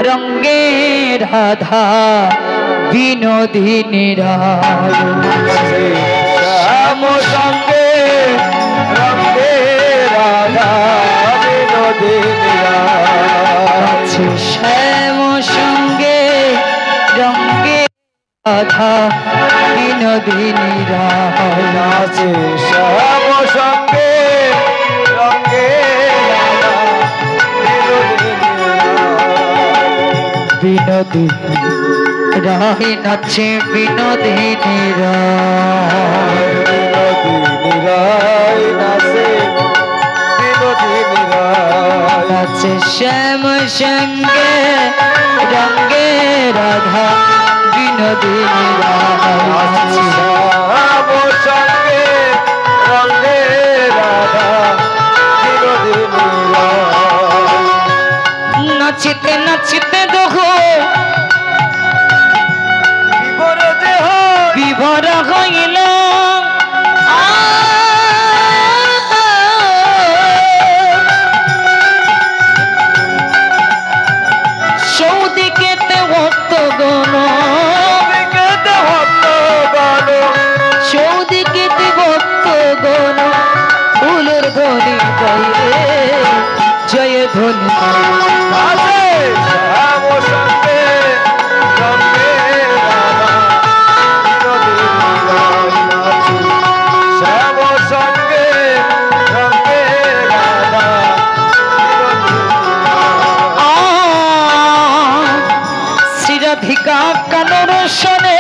रंगे राधा विनोदिनी श्याम संगे रंगे राधा विनोदिनी श्याम संगे रंगे राधा विनोदिनी श्याम संगे रंगे विनोदिनी राही नाचे विनोदिनी नाचे श्याम संगे रंगे राधा विनोदिनी श्याम संगे रंगे राधा विनोदिनी नाचते नाचते देखो विभोर हईल সৌদিকেতে ভক্তগণ সৌদিকেতে ভক্তগণ ফুলের ধ্বনি গাইবে জয় ধ্বনি রাধিকা কানর শোনে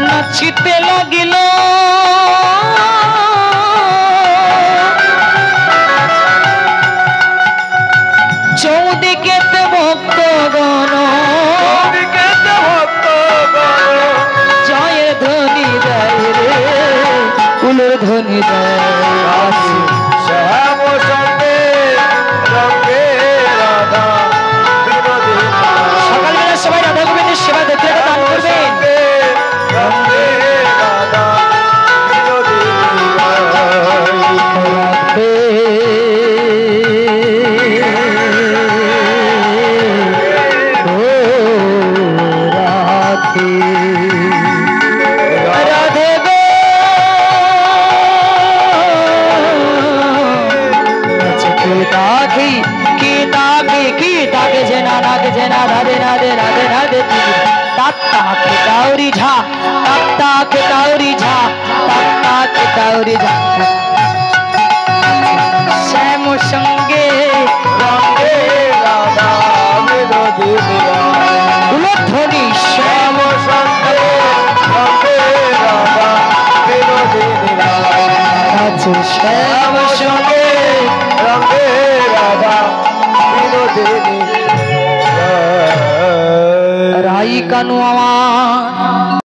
নাচিতে লাগিল চৌদিকেতে ভক্তগণ জয় ধ্বনি দেয় রে ফুলের ধ্বনি দেয় শ্যাম সঙ্গে রঙ্গে রাধা সবাই রাধা গোবিন্দের সেবা দেখতে দান করবেন राधे राधे राधे राधे तात्ता के ताउरी झा तात्ता के ताउरी झा तात्ता के ताउरी झा श्याम संगे रंगे राधा विनोदिनी ध्वनि श्याम संगे रंगे राधा विनोदिनी श्याम संगे रंगे राधा विनोदिनी राई कानू आवा